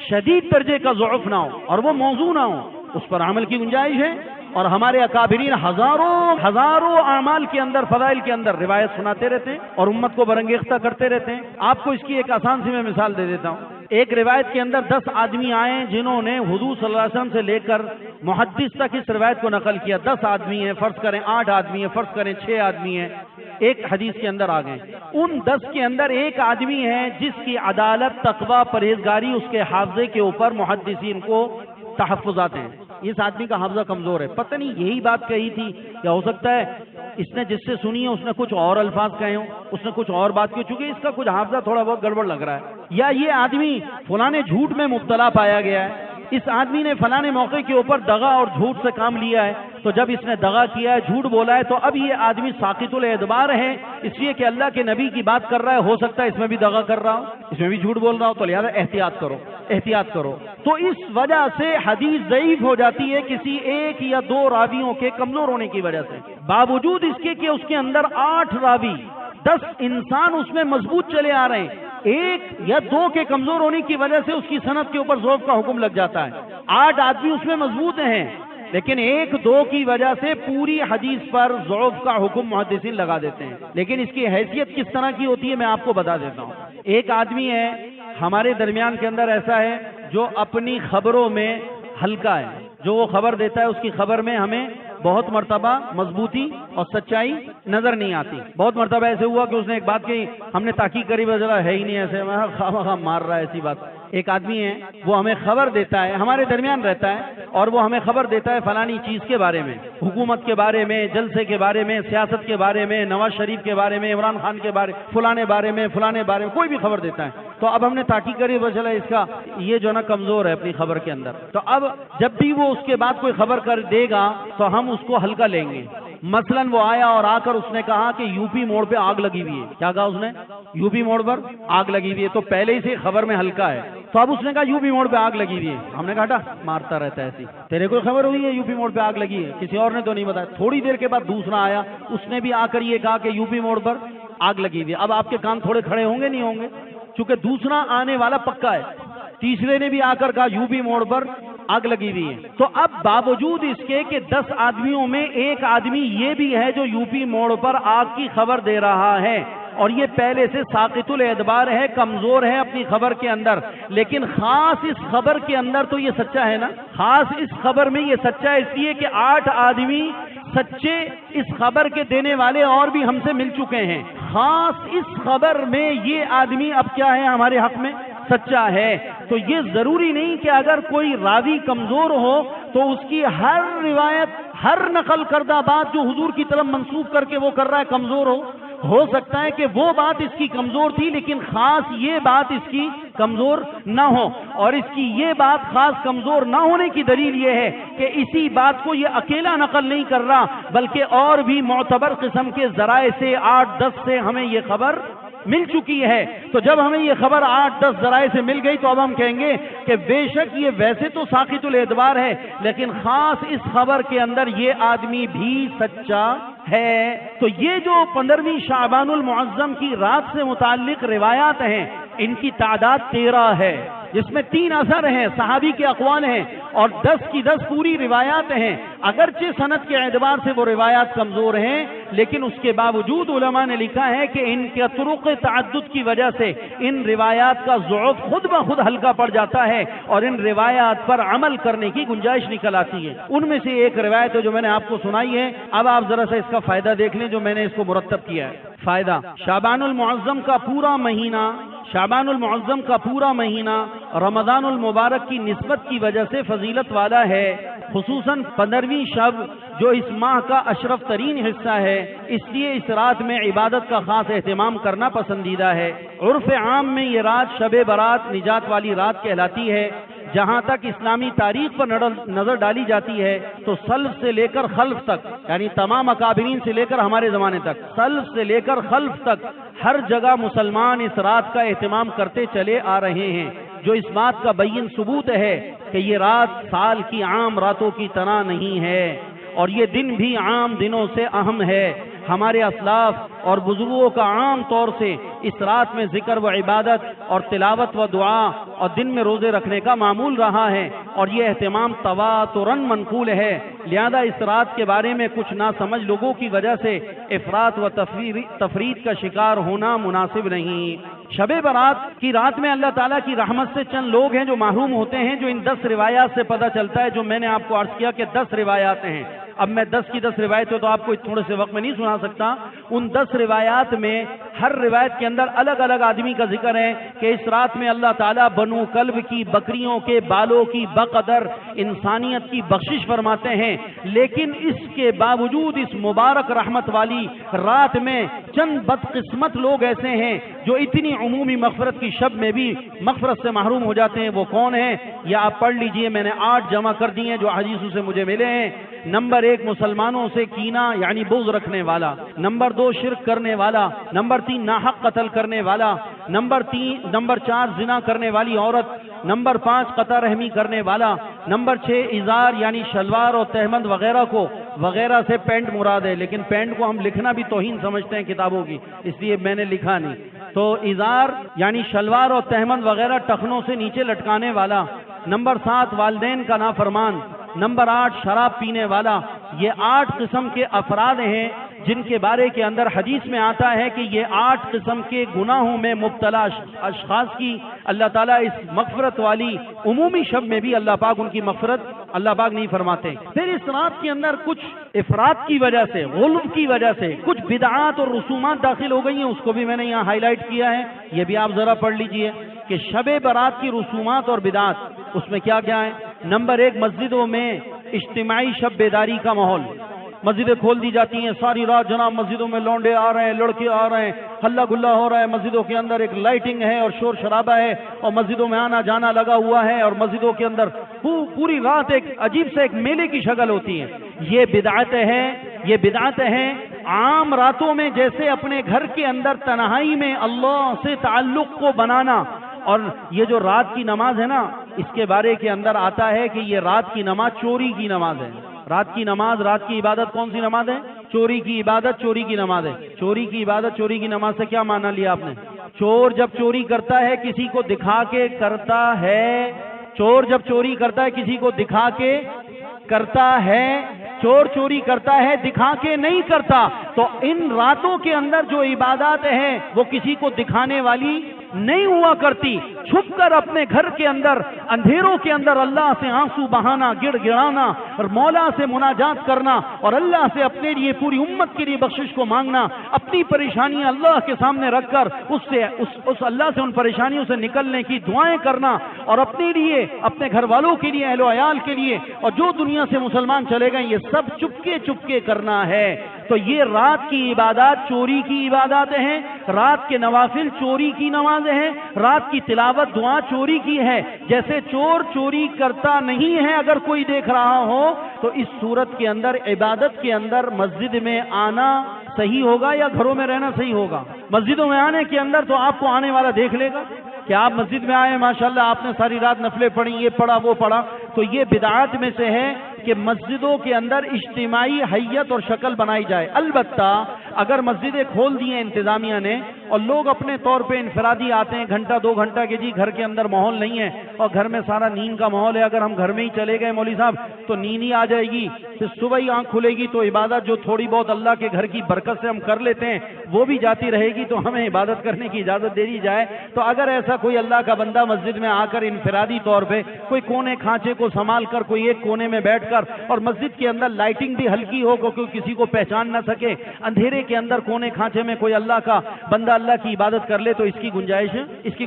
شدید درجے کا ضعف نہ ہو اور وہ موضوع نہ ہو، اس پر عمل کی گنجائش ہے۔ اور ہمارے اکابرین ہزاروں اعمال کے اندر، فضائل کے اندر روایت سناتے رہتے ہیں اور امت کو برانگیختہ کرتے رہتے ہیں۔ آپ کو اس کی ایک آسان سی میں مثال دے دیتا ہوں۔ ایک روایت کے اندر 10 آدمی آئے جنہوں نے حضور صلی اللہ علیہ وسلم سے لے کر محدث تک اس روایت کو نقل کیا۔ 10 آدمی ہیں، فرض کریں 8 آدمی ہیں، فرض کریں 6 آدمی ہیں، ایک حدیث کے اندر آ گئے۔ ان 10 کے اندر ایک آدمی ہے جس کی عدالت، تقوی، پرہیزگاری اس کے حافظے کے اوپر محدثین کو تحفظات ہیں۔ اس آدمی کا حافظہ کمزور ہے، پتہ نہیں یہی بات کہی تھی یا ہو سکتا ہے اس نے جس سے سنی ہے اس نے کچھ اور الفاظ کہے ہوں، اس نے کچھ اور بات کی، چونکہ اس کا کچھ حافظہ تھوڑا بہت گڑبڑ لگ رہا ہے، یا یہ آدمی فلاں جھوٹ میں مبتلا پایا گیا ہے، اس آدمی نے فلاں موقع کے اوپر دغا اور جھوٹ سے کام لیا ہے، تو جب اس نے دغا کیا ہے، جھوٹ بولا ہے، تو اب یہ آدمی ساقط الاعتبار ہے، اس لیے کہ اللہ کے نبی کی بات کر رہا ہے، ہو سکتا ہے اس میں بھی دغا کر رہا ہو، اس میں بھی جھوٹ بول رہا ہو، تو لہذا احتیاط کرو، احتیاط کرو۔ تو اس وجہ سے حدیث ضعیف ہو جاتی ہے کسی ایک یا 2 راویوں کے کمزور ہونے کی وجہ سے، باوجود اس کے کہ اس کے اندر 8 راوی، 10 انسان اس میں مضبوط چلے آ رہے ہیں، 1 یا 2 کے کمزور ہونے کی وجہ سے اس کی سند کے اوپر ضعف کا حکم لگ جاتا ہے۔ 8 آدمی اس میں مضبوط ہیں، لیکن ایک دو کی وجہ سے پوری حدیث پر ضعف کا حکم محدثین لگا دیتے ہیں. لیکن اس کی حیثیت کس طرح کی ہوتی ہے میں آپ کو بتا دیتا ہوں. ایک آدمی ہے ہمارے درمیان کے اندر ایسا ہے جو اپنی خبروں میں ہلکا ہے، جو وہ خبر دیتا ہے اس کی خبر میں ہمیں بہت مرتبہ مضبوطی اور سچائی نظر نہیں آتی. بہت مرتبہ ایسے ہوا کہ اس نے ایک بات کہی، ہم نے تحقیق کری، وجہ ہے ہی نہیں ایسے، خواہ مار رہا ہے ایسی بات. ایک آدمی ہے وہ ہمیں خبر دیتا ہے، ہمارے درمیان رہتا ہے اور وہ ہمیں خبر دیتا ہے فلانی چیز کے بارے میں، حکومت کے بارے میں، جلسے کے بارے میں، سیاست کے بارے میں، نواز شریف کے بارے میں، عمران خان کے بارے، فلانے بارے میں، کوئی بھی خبر دیتا ہے. تو اب ہم نے تحقیق کری، چلا اس کا یہ جو نا کمزور ہے اپنی خبر کے اندر. تو اب جب بھی وہ اس کے بعد کوئی خبر کر دے گا تو ہم اس کو ہلکا لیں گے. مثلا وہ آیا اور آ کر اس نے کہا کہ یو پی موڑ پہ آگ لگی ہوئی ہے. کیا کہا اس نے؟ یو پی موڑ پر آگ لگی ہوئی ہے. تو پہلے ہی سے خبر میں ہلکا ہے. تو اب اس نے کہا یو پی موڑ پہ آگ لگی ہوئی ہے. ہم نے کہا مارتا رہتا ہے ایسی، تیرے کو خبر ہوئی ہے یو پی موڑ پہ آگ لگی ہے؟ کسی اور نے تو نہیں بتایا. تھوڑی دیر کے بعد دوسرا آیا، اس نے بھی آ کر یہ کہا کہ یو پی موڑ پر آگ لگی ہوئی ہے. اب آپ کے کان تھوڑے کھڑے ہوں گے نہیں ہوں گے؟ چونکہ دوسرا آنے والا پکا ہے. تیسرے نے بھی آ کر کہا یو پی موڑ پر آگ لگی ہوئی ہے. تو اب باوجود اس کے کہ 10 آدمیوں میں ایک آدمی یہ بھی ہے جو یو پی موڑ پر آگ کی خبر دے رہا ہے اور یہ پہلے سے ساقط الاعتبار ہے، کمزور ہے اپنی خبر کے اندر، لیکن خاص اس خبر کے اندر تو یہ سچا ہے نا. خاص اس خبر میں یہ سچا ہے اس لیے کہ 8 آدمی سچے اس خبر کے دینے والے اور بھی ہم سے مل چکے ہیں. خاص اس خبر میں یہ آدمی اب کیا ہے ہمارے حق میں سچا ہے. تو یہ ضروری نہیں کہ اگر کوئی راوی کمزور ہو تو اس کی ہر روایت، ہر نقل کردہ بات جو حضور کی طرف منسوب کر کے وہ کر رہا ہے کمزور ہو سکتا ہے کہ وہ بات اس کی کمزور تھی لیکن خاص یہ بات اس کی کمزور نہ ہو. اور اس کی یہ بات خاص کمزور نہ ہونے کی دلیل یہ ہے کہ اسی بات کو یہ اکیلا نقل نہیں کر رہا بلکہ اور بھی معتبر قسم کے ذرائع سے 8-10 سے ہمیں یہ خبر مل چکی ہے. تو جب ہمیں یہ خبر 8-10 ذرائع سے مل گئی تو اب ہم کہیں گے کہ بے شک یہ ویسے تو ساقط الاعتبار ہے لیکن خاص اس خبر کے اندر یہ آدمی بھی سچا ہے. تو یہ جو 15ویں شعبان المعظم کی رات سے متعلق روایات ہیں ان کی تعداد 13 ہے، جس میں 3 اثر ہیں، صحابی کے اقوال ہیں اور 10 کی 10 پوری روایات ہیں. اگرچہ سند کے اعتبار سے وہ روایات کمزور ہیں لیکن اس کے باوجود علماء نے لکھا ہے کہ ان کے طرق تعدد کی وجہ سے ان روایات کا ضعف خود بخود ہلکا پڑ جاتا ہے اور ان روایات پر عمل کرنے کی گنجائش نکل آتی ہے. ان میں سے ایک روایت ہے جو میں نے آپ کو سنائی ہے. اب آپ ذرا سا اس کا فائدہ دیکھ لیں جو میں نے اس کو مرتب کیا ہے. فائدہ: شعبان المعظم کا پورا مہینہ، شعبان المعظم کا پورا مہینہ رمضان المبارک کی نسبت کی وجہ سے فضیلت والا ہے، خصوصاً 15ویں شب جو اس ماہ کا اشرف ترین حصہ ہے، اس لیے اس رات میں عبادت کا خاص اہتمام کرنا پسندیدہ ہے. عرف عام میں یہ رات شب برات، نجات والی رات کہلاتی ہے. جہاں تک اسلامی تاریخ پر نظر ڈالی جاتی ہے تو سلف سے لے کر خلف تک، یعنی تمام اکابرین سے لے کر ہمارے زمانے تک، سلف سے لے کر خلف تک ہر جگہ مسلمان اس رات کا اہتمام کرتے چلے آ رہے ہیں، جو اس بات کا بین ثبوت ہے کہ یہ رات سال کی عام راتوں کی طرح نہیں ہے اور یہ دن بھی عام دنوں سے اہم ہے. ہمارے اسلاف اور بزرگوں کا عام طور سے اس رات میں ذکر و عبادت اور تلاوت و دعا اور دن میں روزے رکھنے کا معمول رہا ہے اور یہ اہتمام تواتراً منقول ہے. لہذا اس رات کے بارے میں کچھ ناسمجھ لوگوں کی وجہ سے افراط و تفرید کا شکار ہونا مناسب نہیں. شب برات کی رات میں اللہ تعالیٰ کی رحمت سے چند لوگ ہیں جو محروم ہوتے ہیں، جو ان 10 روایات سے پتہ چلتا ہے جو میں نے آپ کو عرض کیا کہ 10 روایات ہیں. اب میں 10 کی 10 روایتیں تو آپ کو تھوڑے سے وقت میں نہیں سنا سکتا. ان 10 روایات میں ہر روایت کے اندر الگ الگ آدمی کا ذکر ہے کہ اس رات میں اللہ تعالیٰ بنو کلب کی بکریوں کے بالوں کی بقدر انسانیت کی بخشش فرماتے ہیں. لیکن اس کے باوجود اس مبارک رحمت والی رات میں چند بدقسمت لوگ ایسے ہیں جو اتنی عمومی مغفرت کی شب میں بھی مغفرت سے محروم ہو جاتے ہیں. وہ کون ہیں؟ یا آپ پڑھ لیجئے، میں نے 8 جمع کر دی ہیں جو حدیثوں سے مجھے ملے ہیں. نمبر 1 مسلمانوں سے کینہ یعنی بغض رکھنے والا. نمبر 2 شرک کرنے والا. نمبر 3 ناحق قتل کرنے والا. نمبر 4 زنا کرنے والی عورت. نمبر 5 قطع رحمی کرنے والا. نمبر 6 ازار یعنی شلوار اور تہمند وغیرہ سے پینٹ مراد ہے، لیکن پینٹ کو ہم لکھنا بھی توہین سمجھتے ہیں کتابوں کی، اس لیے میں نے لکھا نہیں. تو ازار یعنی شلوار اور تہمند وغیرہ ٹخنوں سے نیچے لٹکانے والا. نمبر 7 والدین کا نافرمان. نمبر 8 شراب پینے والا. یہ 8 قسم کے افراد ہیں جن کے بارے کے اندر حدیث میں آتا ہے کہ یہ 8 قسم کے گناہوں میں مبتلا اشخاص کی اللہ تعالیٰ اس مغفرت والی عمومی شب میں بھی اللہ پاک ان کی مغفرت اللہ پاک نہیں فرماتے. پھر اس رات کے اندر کچھ افراد کی وجہ سے، غلو کی وجہ سے کچھ بدعات اور رسومات داخل ہو گئی ہیں، اس کو بھی میں نے یہاں ہائی لائٹ کیا ہے. یہ بھی آپ ذرا پڑھ لیجئے کہ شب برات کی رسومات اور بدعات اس میں کیا کیا ہے. نمبر 1 مسجدوں میں اجتماعی شب بیداری کا ماحول. مسجدیں کھول دی جاتی ہیں ساری رات، جناب مسجدوں میں لونڈے آ رہے ہیں، لڑکے آ رہے ہیں، ہلا گلا ہو رہا ہے، مسجدوں کے اندر ایک لائٹنگ ہے اور شور شرابہ ہے اور مسجدوں میں آنا جانا لگا ہوا ہے اور مسجدوں کے اندر پوری رات ایک عجیب سے ایک میلے کی شکل ہوتی ہے. یہ بدعت ہے، یہ بدعت ہے. عام راتوں میں جیسے اپنے گھر کے اندر تنہائی میں اللہ سے تعلق کو بنانا، اور یہ جو رات کی نماز ہے نا، اس کے بارے کے اندر آتا ہے کہ یہ رات کی نماز چوری کی نماز ہے. رات کی نماز، رات کی عبادت کون سی نماز ہے؟ چوری کی عبادت، چوری کی نماز ہے. چوری کی عبادت، چوری کی نماز سے کیا معنی لیا آپ نے؟ چور جب چوری کرتا ہے کسی کو دکھا کے کرتا ہے، چور جب چوری کرتا ہے کسی کو دکھا کے کرتا ہے، چور چوری کرتا ہے دکھا کے نہیں کرتا. تو ان راتوں کے اندر جو عبادات ہیں وہ کسی کو دکھانے والی نہیں ہوا کرتی. چھپ کر اپنے گھر کے اندر اندھیروں کے اندر اللہ سے آنسو بہانا، گڑ گڑانا اور مولا سے مناجات کرنا اور اللہ سے اپنے لیے پوری امت کے لیے بخشش کو مانگنا، اپنی پریشانیاں اللہ کے سامنے رکھ کر اس اللہ سے ان پریشانیوں سے نکلنے کی دعائیں کرنا اور اپنے لیے، اپنے گھر والوں کے لیے، اہل و عیال کے لیے اور جو دنیا سے مسلمان چلے گئے، یہ سب چپکے کرنا ہے. تو یہ رات کی عبادات چوری کی عبادات ہیں، رات کے نوافل چوری کی نمازیں ہیں، رات کی تلاوت دعا چوری کی ہے. جیسے چور چوری کرتا نہیں ہے اگر کوئی دیکھ رہا ہو، تو اس صورت کے اندر عبادت کے اندر مسجد میں آنا صحیح ہوگا یا گھروں میں رہنا صحیح ہوگا؟ مسجدوں میں آنے کے اندر تو آپ کو آنے والا دیکھ لے گا کہ آپ مسجد میں آئے، ماشاءاللہ آپ نے ساری رات نفلیں پڑھی، یہ پڑھا وہ پڑھا. تو یہ بدعات میں سے ہے کہ مسجدوں کے اندر اجتماعی حیت اور شکل بنائی جائے. البتہ اگر مسجدیں کھول دی ہیں انتظامیہ نے اور لوگ اپنے طور پہ انفرادی آتے ہیں گھنٹہ 2 گھنٹہ کہ جی گھر کے اندر ماحول نہیں ہے اور گھر میں سارا نیند کا ماحول ہے، اگر ہم گھر میں ہی چلے گئے مولوی صاحب تو نیند ہی آ جائے گی، پھر صبح ہی آنکھ کھلے گی تو عبادت جو تھوڑی بہت اللہ کے گھر کی برکت سے ہم کر لیتے ہیں وہ بھی جاتی رہے گی، تو ہمیں عبادت کرنے کی اجازت دے دی جائے. تو اگر ایسا کوئی اللہ کا بندہ مسجد میں آ کر انفرادی طور پہ کوئی کونے کھانچے کو سنبھال کر کوئی ایک کونے میں بیٹھ کر اور مسجد کے اندر لائٹنگ بھی ہلکی ہو کیونکہ کسی کو پہچان نہ سکے، اندھیرے کے اندر کونے کھانچے میں کوئی اللہ کا بندہ اللہ کی عبادت کر لے تو اس کی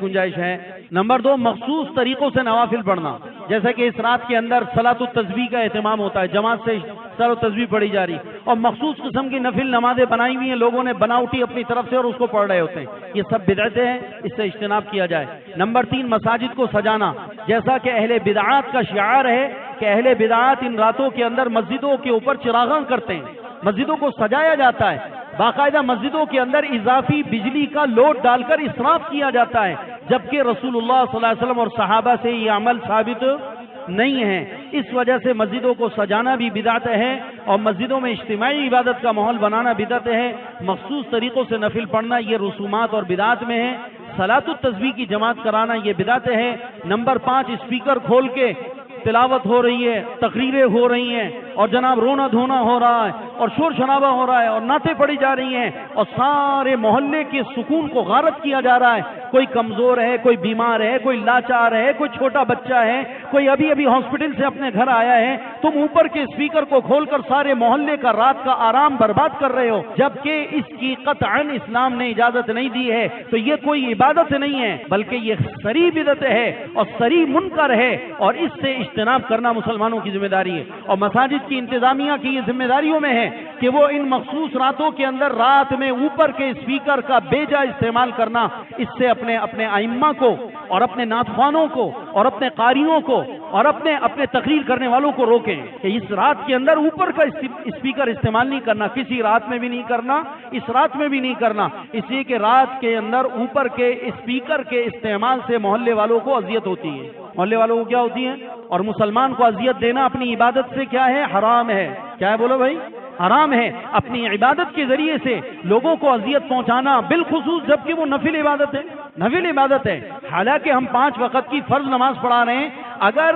گنجائش ہے. نمبر 2 مخصوص طریقوں سے نوافل پڑھنا. جیسا کہ اس رات کے اندر صلاۃ التسبیح کا اہتمام ہوتا ہے، جماعت سے صلاۃ التسبیح پڑھی جا رہی اور مخصوص قسم کی نفل نمازیں بنائی ہوئی ہیں، لوگوں نے بناوٹی اپنی طرف سے اور اس کو پڑھ رہے ہوتے ہیں. یہ سب بدعتیں ہیں، اس سے اجتناب کیا جائے. نمبر 3 مساجد کو سجانا. جیسا کہ اہل بدعات کا شعار ہے کہ اہل بدعات ان راتوں کے اندر مسجدوں کے اوپر چراغاں کرتے ہیں، مسجدوں کو سجایا جاتا ہے، باقاعدہ مسجدوں کے اندر اضافی بجلی کا لوڈ ڈال کر اسراف کیا جاتا ہے، جبکہ رسول اللہ صلی اللہ علیہ وسلم اور صحابہ سے یہ عمل ثابت نہیں ہے. اس وجہ سے مسجدوں کو سجانا بھی بدعت ہے اور مسجدوں میں اجتماعی عبادت کا ماحول بنانا بدعت ہے. مخصوص طریقوں سے نفل پڑھنا یہ رسومات اور بدعات میں ہے. صلاۃ التسبیح کی جماعت کرانا یہ بدعت ہے. نمبر 5 اسپیکر کھول کے تلاوت ہو رہی ہے، تقریریں ہو رہی ہیں اور جناب رونا دھونا ہو رہا ہے اور شور شرابہ ہو رہا ہے اور نعتیں پڑھی جا رہی ہیں اور سارے محلے کے سکون کو غارت کیا جا رہا ہے. کوئی کمزور ہے، کوئی بیمار ہے، کوئی لاچار ہے، کوئی چھوٹا بچہ ہے، کوئی ابھی ہاسپٹل سے اپنے گھر آیا ہے، تم اوپر کے اسپیکر کو کھول کر سارے محلے کا رات کا آرام برباد کر رہے ہو، جبکہ اس کی قطعاً اسلام نے اجازت نہیں دی ہے. تو یہ کوئی عبادت نہیں ہے بلکہ یہ صریح بدعت ہے اور صریح منکر ہے اور اس سے اجتناب کرنا مسلمانوں کی ذمہ داری ہے. اور مساجد کی انتظامیہ کی یہ ذمہ داریوں میں ہے کہ وہ ان مخصوص راتوں کے اندر رات میں اوپر کے اسپیکر کا بے جا استعمال کرنا، اس سے اپنے ائمہ کو اور اپنے نعتخوانوں کو اور اپنے قاریوں کو اور اپنے تقریر کرنے والوں کو روکیں کہ اس رات کے اندر اوپر کا اسپیکر استعمال نہیں کرنا، کسی رات میں بھی نہیں کرنا، اس رات میں بھی نہیں کرنا. اس لیے کہ رات کے اندر اوپر کے اسپیکر کے استعمال سے محلے والوں کو اذیت ہوتی ہے. محلے والوں کو کیا ہوتی ہے؟ اور مسلمان کو اذیت دینا اپنی عبادت سے کیا ہے؟ حرام ہے. کیا ہے بولو بھائی؟ حرام ہے. اپنی عبادت کے ذریعے سے لوگوں کو اذیت پہنچانا، بالخصوص جبکہ وہ نفل عبادت ہے، نفل عبادت ہے. حالانکہ ہم 5 وقت کی فرض نماز پڑھا رہے ہیں، اگر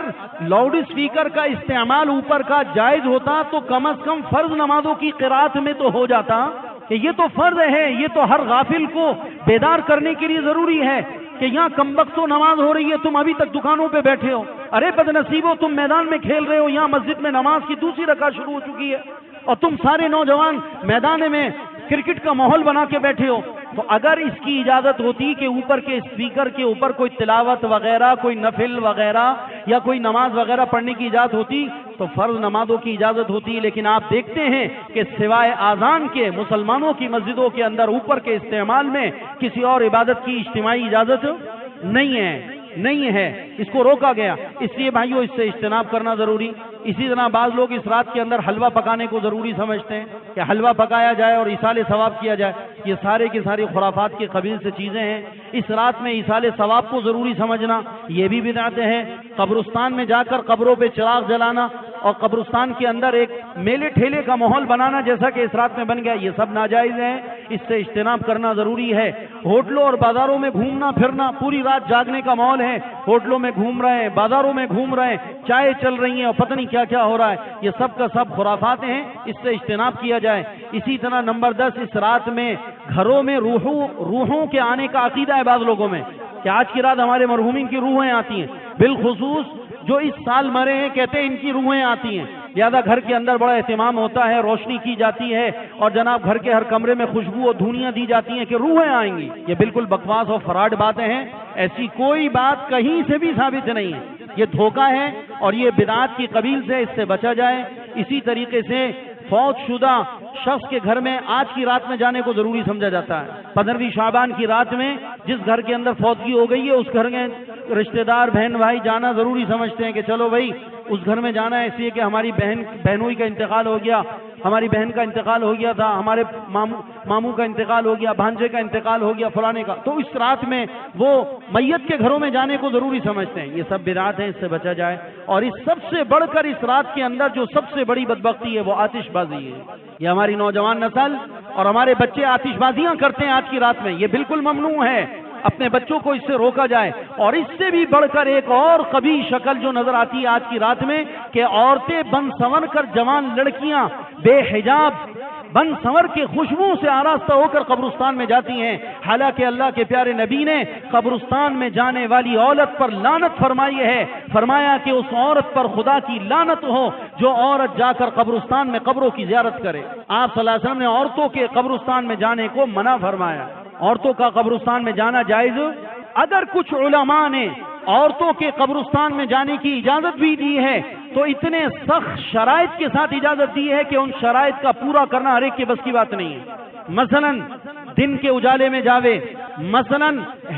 لاؤڈ اسپیکر کا استعمال اوپر کا جائز ہوتا تو کم از کم فرض نمازوں کی قرات میں تو ہو جاتا کہ یہ تو فرض ہے، یہ تو ہر غافل کو بیدار کرنے کے لیے ضروری ہے کہ یہاں کمبختوں نماز ہو رہی ہے، تم ابھی تک دکانوں پہ بیٹھے ہو، ارے بد نصیبو تم میدان میں کھیل رہے ہو، یہاں مسجد میں نماز کی دوسری رکعت شروع ہو چکی ہے اور تم سارے نوجوان میدان میں کرکٹ کا ماحول بنا کے بیٹھے ہو۔ تو اگر اس کی اجازت ہوتی کہ اوپر کے اسپیکر کے اوپر کوئی تلاوت وغیرہ، کوئی نفل وغیرہ یا کوئی نماز وغیرہ پڑھنے کی اجازت ہوتی تو فرض نمازوں کی اجازت ہوتی، لیکن آپ دیکھتے ہیں کہ سوائے اذان کے مسلمانوں کی مسجدوں کے اندر اوپر کے استعمال میں کسی اور عبادت کی اجتماعی اجازت نہیں ہے، اس کو روکا گیا۔ اس لیے بھائیو اس سے اجتناب کرنا ضروری۔ اسی طرح بعض لوگ اس رات کے اندر حلوہ پکانے کو ضروری سمجھتے ہیں کہ حلوہ پکایا جائے اور ایصال ثواب کیا جائے، یہ سارے کی ساری خرافات کے قبیل سے چیزیں ہیں۔ اس رات میں ایصال ثواب کو ضروری سمجھنا یہ بھی بدعت ہے۔ قبرستان میں جا کر قبروں پہ چراغ جلانا اور قبرستان کے اندر ایک میلے ٹھیلے کا ماحول بنانا جیسا کہ اس رات میں بن گیا، یہ سب ناجائز ہے، اس سے اجتناب کرنا ضروری ہے۔ ہوٹلوں اور بازاروں میں گھومنا پھرنا، پوری رات جاگنے کا ماحول ہے، ہوٹلوں میں گھوم رہے ہیں، بازاروں میں گھوم رہے ہیں، چائے چل رہی ہیں اور پتہ نہیں کیا کیا ہو رہا ہے، یہ سب کا سب خرافات ہیں، اس سے اجتناب کیا جائے۔ اسی طرح نمبر 10، اس رات میں گھروں میں روحوں کے آنے کا عقیدہ ہے بعض لوگوں میں کہ آج کی رات ہمارے مرحومین کی روحیں آتی ہیں، بالخصوص جو اس سال مرے ہیں کہتے ہیں ان کی روحیں آتی ہیں، لہذا گھر کے اندر بڑا اہتمام ہوتا ہے، روشنی کی جاتی ہے اور جناب گھر کے ہر کمرے میں خوشبو اور دھونیاں دی جاتی ہیں کہ روحیں آئیں گی۔ یہ بالکل بکواس اور فراڈ باتیں ہیں، ایسی کوئی بات کہیں سے بھی ثابت نہیں ہے، یہ دھوکہ ہے اور یہ بدعات کی قبیل سے، اس سے بچا جائے۔ اسی طریقے سے فوت شدہ شخص کے گھر میں آج کی رات میں جانے کو ضروری سمجھا جاتا ہے۔ 15ویں شعبان کی رات میں جس گھر کے اندر فوتگی ہو گئی ہے اس گھر میں رشتہ دار بہن بھائی جانا ضروری سمجھتے ہیں کہ چلو بھائی اس گھر میں جانا ہے، اس لیے کہ ہماری بہنوئی کا انتقال ہو گیا، ہماری بہن کا انتقال ہو گیا تھا، ہمارے ماموں کا انتقال ہو گیا، بھانجے کا انتقال ہو گیا، فلانے کا، تو اس رات میں وہ میت کے گھروں میں جانے کو ضروری سمجھتے ہیں۔ یہ سب بدعات ہیں، اس سے بچا جائے۔ اور اس سب سے بڑھ کر اس رات کے اندر جو سب سے بڑی بدبختی ہے وہ آتش بازی ہے۔ یہ ہماری نوجوان نسل اور ہمارے بچے آتش بازیاں کرتے ہیں آج کی رات میں، یہ بالکل ممنوع ہے، اپنے بچوں کو اس سے روکا جائے۔ اور اس سے بھی بڑھ کر ایک اور قبیح شکل جو نظر آتی ہے آج کی رات میں کہ عورتیں بن سنور کر، جوان لڑکیاں بے حجاب بن سنور کے خوشبو سے آراستہ ہو کر قبرستان میں جاتی ہیں، حالانکہ اللہ کے پیارے نبی نے قبرستان میں جانے والی عورت پر لعنت فرمائی ہے، فرمایا کہ اس عورت پر خدا کی لعنت ہو جو عورت جا کر قبرستان میں قبروں کی زیارت کرے۔ آپ صلی اللہ علیہ وسلم نے عورتوں کے قبرستان میں جانے کو منع فرمایا۔ عورتوں کا قبرستان میں جانا جائز، اگر کچھ علماء نے عورتوں کے قبرستان میں جانے کی اجازت بھی دی ہے تو اتنے سخت شرائط کے ساتھ اجازت دی ہے کہ ان شرائط کا پورا کرنا ہر ایک کے بس کی بات نہیں ہے۔ مثلا دن کے اجالے میں جاوے، مثلا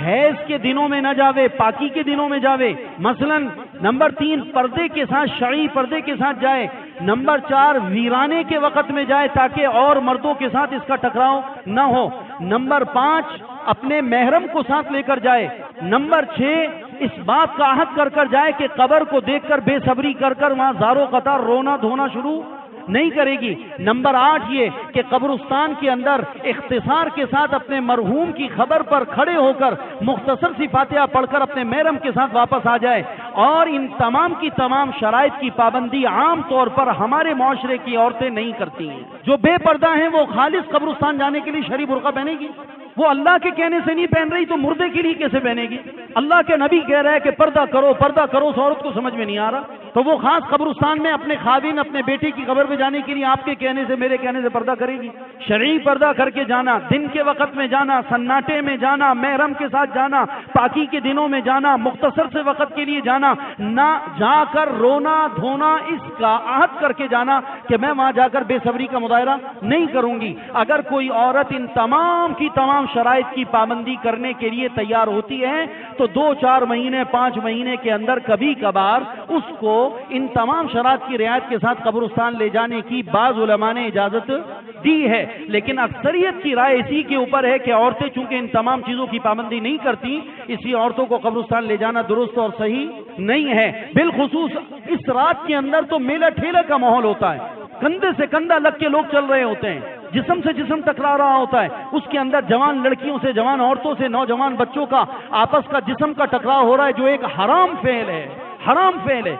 حیض کے دنوں میں نہ جاوے، پاکی کے دنوں میں جاوے، مثلا نمبر 3 پردے کے ساتھ، شرعی پردے کے ساتھ جائے، نمبر 4 ویرانے کے وقت میں جائے تاکہ اور مردوں کے ساتھ اس کا ٹکراؤ نہ ہو، نمبر 5 اپنے محرم کو ساتھ لے کر جائے، نمبر 6 اس بات کا عہد کر کر جائے کہ قبر کو دیکھ کر بے صبری کر کر وہاں زارو قطار رونا دھونا شروع نہیں کرے گی، نمبر 8 یہ کہ قبرستان کے اندر اختصار کے ساتھ اپنے مرحوم کی خبر پر کھڑے ہو کر مختصر سی فاتحہ پڑھ کر اپنے محرم کے ساتھ واپس آ جائے۔ اور ان تمام کی تمام شرائط کی پابندی عام طور پر ہمارے معاشرے کی عورتیں نہیں کرتی ہیں۔ جو بے پردہ ہیں وہ خالص قبرستان جانے کے لیے شرعی برقع پہنے گی، وہ اللہ کے کہنے سے نہیں پہن رہی تو مردے کے لیے کیسے پہنے گی؟ اللہ کے نبی کہہ رہا ہے کہ پردہ کرو پردہ کرو، اس عورت کو سمجھ میں نہیں آ رہا، تو وہ خاص قبرستان میں اپنے خاوند اپنے بیٹے کی قبر پہ جانے کے لیے آپ کے کہنے سے میرے کہنے سے پردہ کرے گی؟ شرعی پردہ کر کے جانا، دن کے وقت میں جانا، سناٹے میں جانا، محرم کے ساتھ جانا، پاکی کے دنوں میں جانا، مختصر سے وقت کے لیے جانا، نہ جا کر رونا دھونا، اس کا عہد کر کے جانا کہ میں وہاں جا کر بے صبری کا مظاہرہ نہیں کروں گی۔ اگر کوئی عورت ان تمام کی تمام شرائط کی پابندی کرنے کے لیے تیار ہوتی ہے تو 2-4 مہینے 5 مہینے کے اندر کبھی کبھار اس کو ان تمام شرائط کی رعایت کے ساتھ قبرستان لے جانے کی بعض علماء نے اجازت دی ہے، لیکن اکثریت کی رائے اسی کے اوپر ہے کہ عورتیں چونکہ ان تمام چیزوں کی پابندی نہیں کرتی، اس لیے عورتوں کو قبرستان لے جانا درست اور صحیح نہیں ہے۔ بالخصوص اس رات کے اندر تو میلہ ٹھیلہ کا ماحول ہوتا ہے، کندھے سے کندھا لگ کے لوگ چل رہے ہوتے ہیں، جسم سے جسم ٹکرا رہا ہوتا ہے، اس کے اندر جوان لڑکیوں سے، جوان عورتوں سے، نوجوان بچوں کا آپس کا جسم کا ٹکراؤ ہو رہا ہے جو ایک حرام فعل ہے، حرام فعل ہے،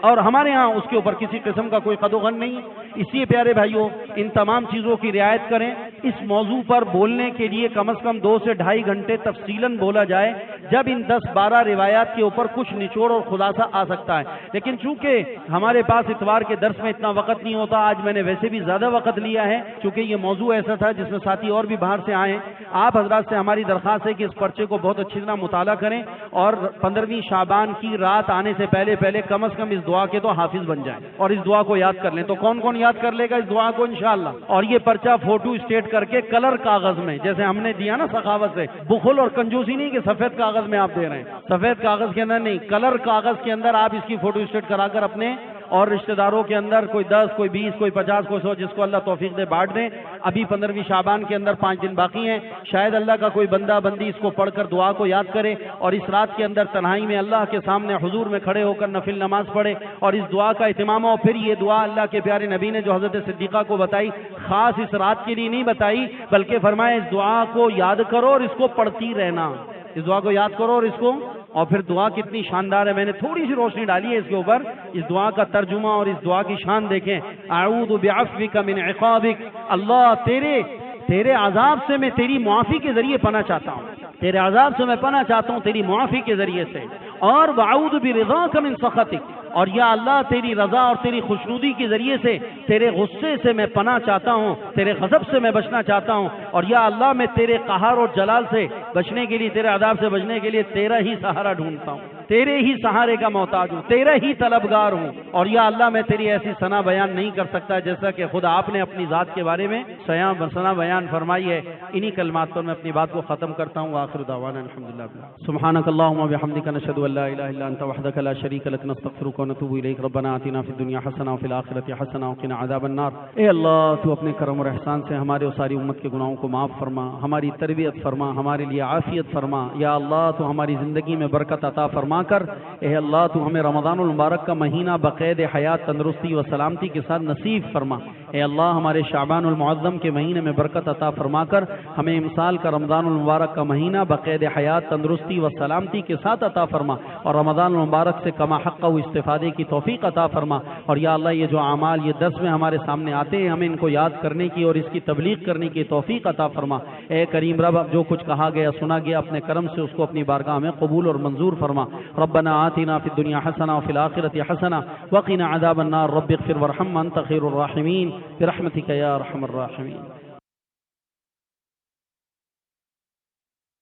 اور ہمارے ہاں اس کے اوپر کسی قسم کا کوئی قد و غن نہیں۔ اس لیے پیارے بھائیوں ان تمام چیزوں کی رعایت کریں۔ اس موضوع پر بولنے کے لیے کم از کم 2 سے 2.5 گھنٹے تفصیلاً بولا جائے، جب ان 10-12 روایات کے اوپر کچھ نچوڑ اور خلاصہ آ سکتا ہے، لیکن چونکہ ہمارے پاس اتوار کے درس میں اتنا وقت نہیں ہوتا، آج میں نے ویسے بھی زیادہ وقت لیا ہے چونکہ یہ موضوع ایسا تھا جس میں ساتھی اور بھی باہر سے آئے ہیں۔ آپ حضرات سے ہماری درخواست ہے کہ اس پرچے کو بہت اچھی طرح مطالعہ کریں اور 15ویں شعبان کی رات آنے سے پہلے کم از کم اس دعا کے تو حافظ بن جائیں اور اس دعا کو یاد کر لیں۔ تو کون کون یاد کر لے گا اس دعا کو انشاءاللہ؟ اور یہ پرچہ فوٹو اسٹیٹ کر کے کلر کاغذ میں، جیسے ہم نے دیا نا سخاوت سے، بخل اور کنجوسی نہیں کہ سفید کاغذ میں آپ دے رہے ہیں، سفید کاغذ کے اندر نہیں، کلر کاغذ کے اندر آپ اس کی فوٹو اسٹیٹ کرا کر اپنے اور رشتہ داروں کے اندر کوئی 10 کوئی 20 کوئی 50 کوئی 100 جس کو اللہ توفیق دے بانٹ دیں۔ ابھی 15ویں شعبان کے اندر 5 دن باقی ہیں، شاید اللہ کا کوئی بندہ بندی اس کو پڑھ کر دعا کو یاد کرے اور اس رات کے اندر تنہائی میں اللہ کے سامنے حضور میں کھڑے ہو کر نفل نماز پڑھے اور اس دعا کا اہتمام ہو۔ پھر یہ دعا اللہ کے پیارے نبی نے جو حضرت صدیقہ کو بتائی، خاص اس رات کے لیے نہیں بتائی بلکہ فرمایا اس دعا کو یاد کرو اور اس کو پڑھتی رہنا، اس دعا کو یاد کرو اور اس کو، اور پھر دعا کتنی شاندار ہے، میں نے تھوڑی سی روشنی ڈالی ہے اس کے اوپر۔ اس دعا کا ترجمہ اور اس دعا کی شان دیکھیں، اعوذ بعفوک من عقابک، اللہ تیرے عذاب سے میں تیری معافی کے ذریعے پناہ چاہتا ہوں، تیرے عذاب سے میں پناہ چاہتا ہوں تیری معافی کے ذریعے سے، اور واعوذ برضاک من سخطک، اور یا اللہ تیری رضا اور تیری خوشنودی کے ذریعے سے تیرے غصے سے میں پناہ چاہتا ہوں، تیرے غضب سے میں بچنا چاہتا ہوں، اور یا اللہ میں تیرے قہر اور جلال سے بچنے کے لیے، تیرے عذاب سے بچنے کے لیے تیرا ہی سہارا ڈھونڈتا ہوں، تیرے ہی سہارے کا محتاج ہوں، تیرا ہی طلبگار ہوں، اور یا اللہ میں تیری ایسی ثنا بیان نہیں کر سکتا جیسا کہ خود آپ نے اپنی ذات کے بارے میں ثنا بیان فرمائی ہے۔ انہی کلمات پر میں اپنی بات کو ختم کرتا ہوں۔ آخر دعوانا الحمدللہ۔ سبحانک اللہم و بحمدک، نشہد ان لا الہ الا انت وحدک لا شریک لک، نستغفرک ونتوب الیک، ربنا آتنا فی الدنیا حسنہ وفی الآخرۃ حسنہ وقنا عذاب النار۔ اے اللہ تو اپنے کرم اور احسان سے ہمارے اور ساری امت کے گناہوں کو معاف فرما، ہماری تربیت فرما، ہمارے لیے عافیت فرما۔ یا اللہ تو ہماری زندگی میں برکت عطا فرما کر، اے اللہ تو ہمیں رمضان المبارک کا مہینہ بقید حیات، تندرستی و سلامتی کے ساتھ نصیب فرما۔ اے اللہ ہمارے شعبان المعظم کے مہینے میں برکت عطا فرما کر ہمیں امسال کا رمضان المبارک کا مہینہ بقید حیات، تندرستی و سلامتی کے ساتھ عطا فرما، اور رمضان المبارک سے کما حق و استفادے کی توفیق عطا فرما۔ اور یا اللہ یہ جو اعمال یہ 10 میں ہمارے سامنے آتے ہیں، ہمیں ان کو یاد کرنے کی اور اس کی تبلیغ کرنے کی توفیق عطا فرما۔ اے کریم رب، اب جو کچھ کہا گیا سنا گیا اپنے کرم سے اس کو اپنی بارگاہ میں قبول اور منظور فرما۔ ربنا آتنا فی الدنیا حسنہ وفی الآخرۃ حسنہ وقنا عذاب النار، رب اغفر وارحم انت خیر الراحمین برحمتک یا ارحم الراحمین۔